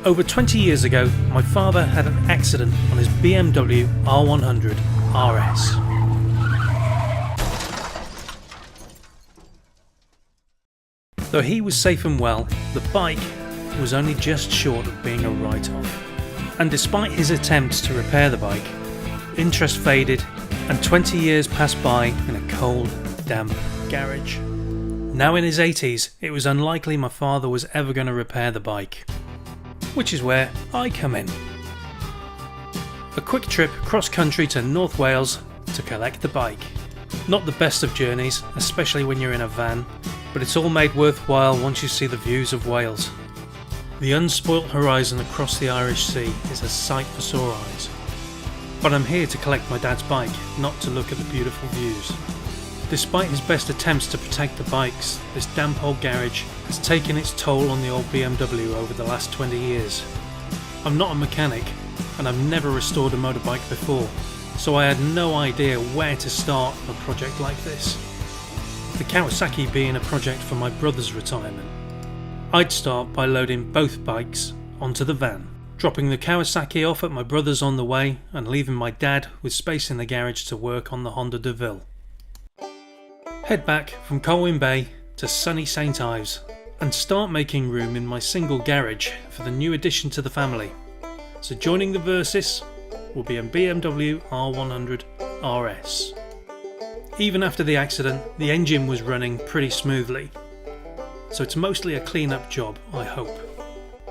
Over 20 years ago, my father had an accident on his BMW R100RS. Though he was safe and well, the bike was only just short of being a write-off. And despite his attempts to repair the bike, interest faded and 20 years passed by in a cold, damp garage. Now in his 80s, it was unlikely my father was ever going to repair the bike. Which is where I come in. A quick trip cross country to North Wales to collect the bike. Not the best of journeys, especially when you're in a van, but it's all made worthwhile once you see the views of Wales. The unspoilt horizon across the Irish Sea is a sight for sore eyes. But I'm here to collect my dad's bike, not to look at the beautiful views. Despite his best attempts to protect the bikes, this damp old garage has taken its toll on the old BMW over the last 20 years. I'm not a mechanic, and I've never restored a motorbike before, so I had no idea where to start on a project like this. The Kawasaki being a project for my brother's retirement. I'd start by loading both bikes onto the van, dropping the Kawasaki off at my brother's on the way and leaving my dad with space in the garage to work on the Honda DeVille. Head back from Colwyn Bay to sunny St Ives and start making room in my single garage for the new addition to the family. So joining the Versys will be a BMW R100RS. Even after the accident, the engine was running pretty smoothly, so it's mostly a clean-up job, I hope.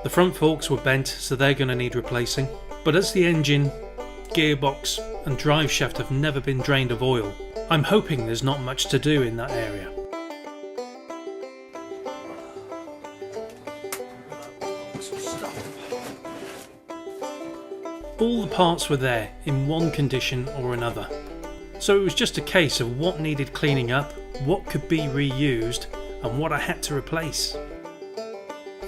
The front forks were bent, so they're going to need replacing, but as the engine, gearbox and drive shaft have never been drained of oil, I'm hoping there's not much to do in that area. All the parts were there in one condition or another, so it was just a case of what needed cleaning up, what could be reused, and what I had to replace.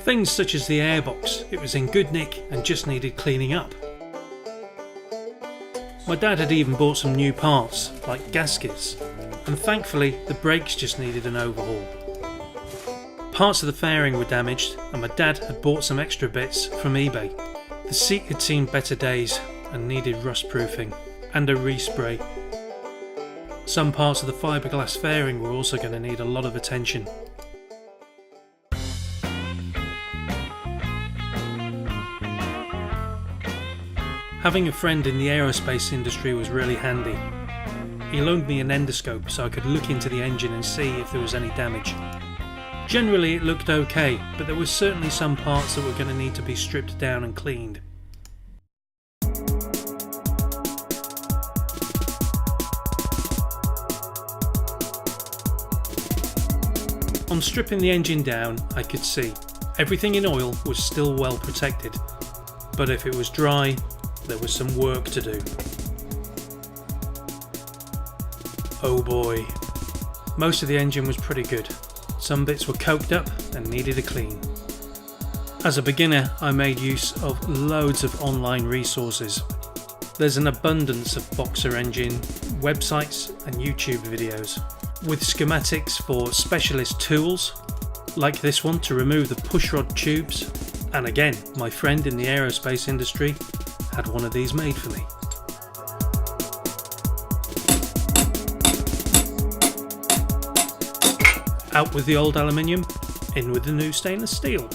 Things such as the airbox, it was in good nick and just needed cleaning up. My dad had even bought some new parts, like gaskets, and thankfully the brakes just needed an overhaul. Parts of the fairing were damaged, and my dad had bought some extra bits from eBay. The seat had seen better days and needed rust proofing, and a respray. Some parts of the fiberglass fairing were also going to need a lot of attention. Having a friend in the aerospace industry was really handy. He loaned me an endoscope so I could look into the engine and see if there was any damage. Generally it looked okay, but there were certainly some parts that were going to need to be stripped down and cleaned. On stripping the engine down, I could see everything in oil was still well protected, but if it was dry, there was some work to do. Oh boy. Most of the engine was pretty good. Some bits were coked up and needed a clean. As a beginner, I made use of loads of online resources. There's an abundance of boxer engine websites and YouTube videos, with schematics for specialist tools, like this one to remove the pushrod tubes, and again, my friend in the aerospace industry had one of these made for me. Out with the old aluminium, in with the new stainless steel.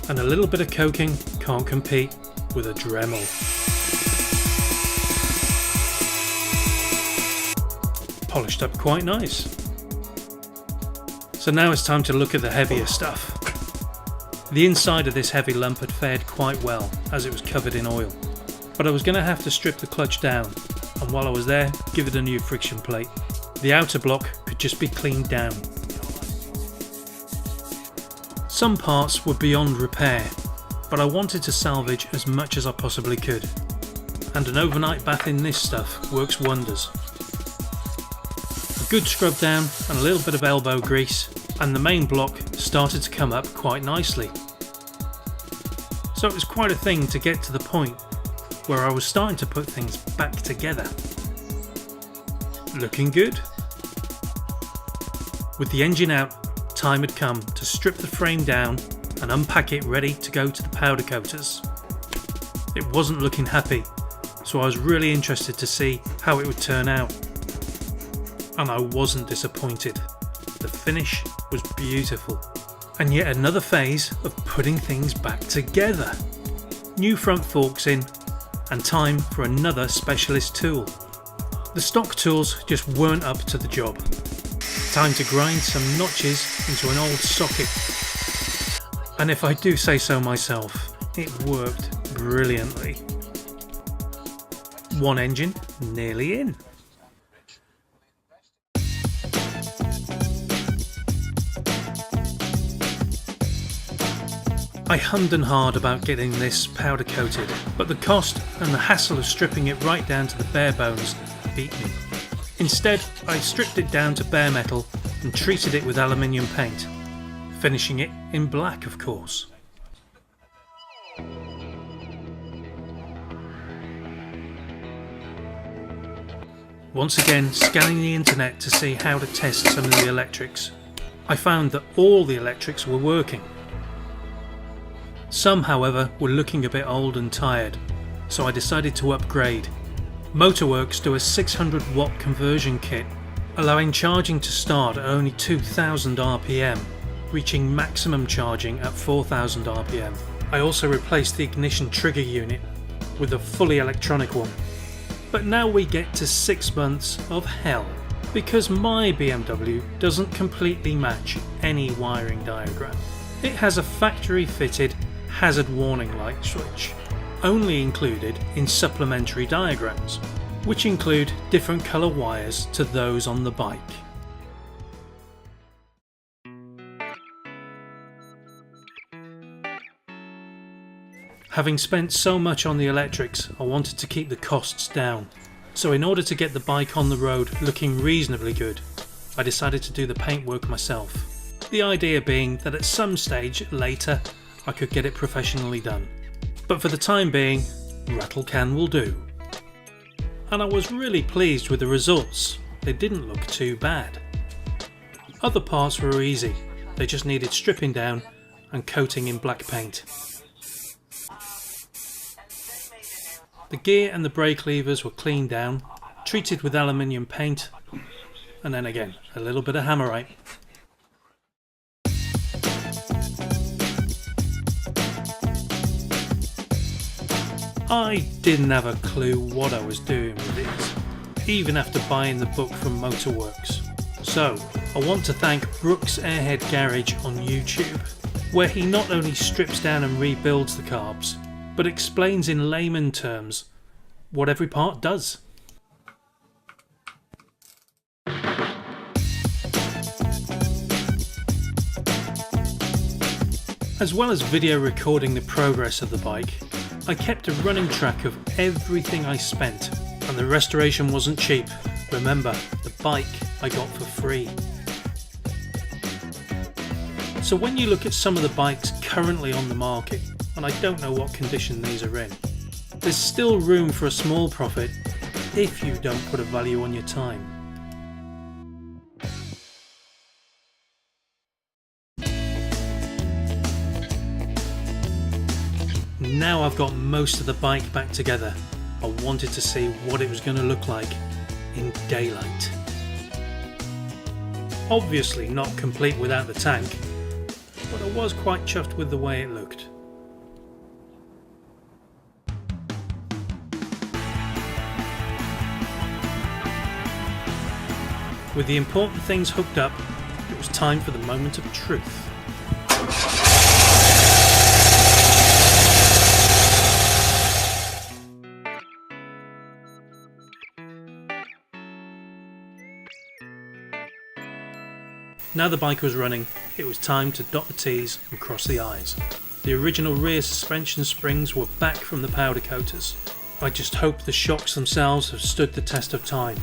And a little bit of coking can't compete with a Dremel. Polished up quite nice. So now it's time to look at the heavier stuff. The inside of this heavy lump had fared quite well as it was covered in oil, but I was going to have to strip the clutch down, and while I was there, give it a new friction plate. The outer block could just be cleaned down. Some parts were beyond repair, but I wanted to salvage as much as I possibly could, and an overnight bath in this stuff works wonders. A good scrub down and a little bit of elbow grease, and the main block started to come up quite nicely. So it was quite a thing to get to the point where I was starting to put things back together. Looking good. With the engine out, time had come to strip the frame down and unpack it ready to go to the powder coaters. It wasn't looking happy, so I was really interested to see how it would turn out. And I wasn't disappointed. The finish was beautiful. And yet another phase of putting things back together. New front forks in, and time for another specialist tool. The stock tools just weren't up to the job. Time to grind some notches into an old socket. And if I do say so myself, it worked brilliantly. One engine nearly in. I hummed and hawed about getting this powder coated, but the cost and the hassle of stripping it right down to the bare bones beat me. Instead, I stripped it down to bare metal and treated it with aluminium paint, finishing it in black, of course. Once again, scanning the internet to see how to test some of the electrics, I found that all the electrics were working. Some, however, were looking a bit old and tired, so I decided to upgrade. Motorworks do a 600 watt conversion kit, allowing charging to start at only 2000 RPM, reaching maximum charging at 4000 RPM. I also replaced the ignition trigger unit with a fully electronic one. But now we get to 6 months of hell, because my BMW doesn't completely match any wiring diagram. It has a factory fitted hazard warning light switch, only included in supplementary diagrams, which include different colour wires to those on the bike. Having spent so much on the electrics, I wanted to keep the costs down. So in order to get the bike on the road looking reasonably good, I decided to do the paintwork myself. The idea being that at some stage later I could get it professionally done. But for the time being, rattle can will do. And I was really pleased with the results. They didn't look too bad. Other parts were easy, they just needed stripping down and coating in black paint. The gear and the brake levers were cleaned down, treated with aluminium paint, and then again a little bit of hammerite. I didn't have a clue what I was doing with these, even after buying the book from Motorworks. So I want to thank Brooks Airhead Garage on YouTube, where he not only strips down and rebuilds the carbs, but explains in layman terms what every part does. As well as video recording the progress of the bike, I kept a running track of everything I spent, and the restoration wasn't cheap. Remember, the bike I got for free. So when you look at some of the bikes currently on the market, and I don't know what condition these are in, there's still room for a small profit if you don't put a value on your time. Now I've got most of the bike back together, I wanted to see what it was going to look like in daylight. Obviously not complete without the tank, but I was quite chuffed with the way it looked. With the important things hooked up, it was time for the moment of truth. Now the bike was running, it was time to dot the T's and cross the I's. The original rear suspension springs were back from the powder coaters. I just hope the shocks themselves have stood the test of time.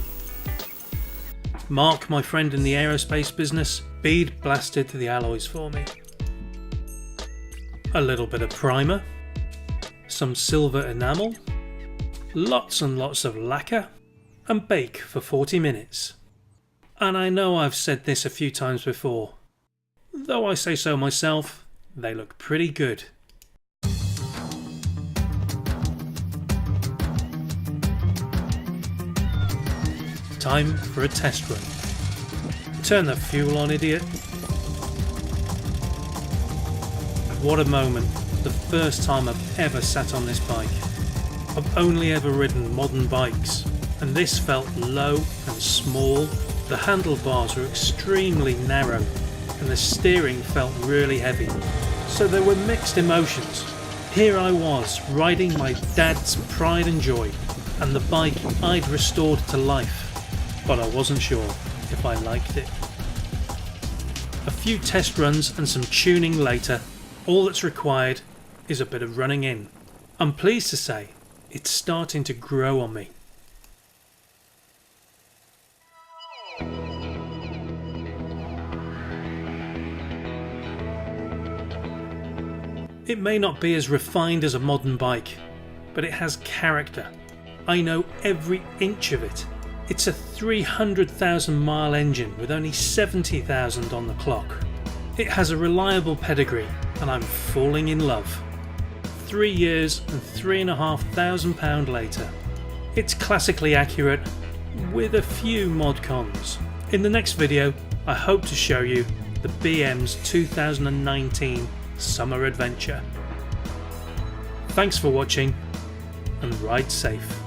Mark, my friend in the aerospace business, bead blasted the alloys for me. A little bit of primer, some silver enamel, lots and lots of lacquer, and bake for 40 minutes. And I know I've said this a few times before, though I say so myself, they look pretty good. Time for a test run. Turn the fuel on, idiot. What a moment, the first time I've ever sat on this bike. I've only ever ridden modern bikes, and this felt low and small. The handlebars were extremely narrow, and the steering felt really heavy. So there were mixed emotions. Here I was, riding my dad's pride and joy, and the bike I'd restored to life, but I wasn't sure if I liked it. A few test runs and some tuning later, all that's required is a bit of running in. I'm pleased to say it's starting to grow on me. It may not be as refined as a modern bike, but it has character. I know every inch of it. It's a 300,000 mile engine with only 70,000 on the clock. It has a reliable pedigree, and I'm falling in love. 3 years and £3,500 later. It's classically accurate, with a few mod cons. In the next video, I hope to show you the BM's 2019 Summer Adventure. Thanks for watching, and ride safe.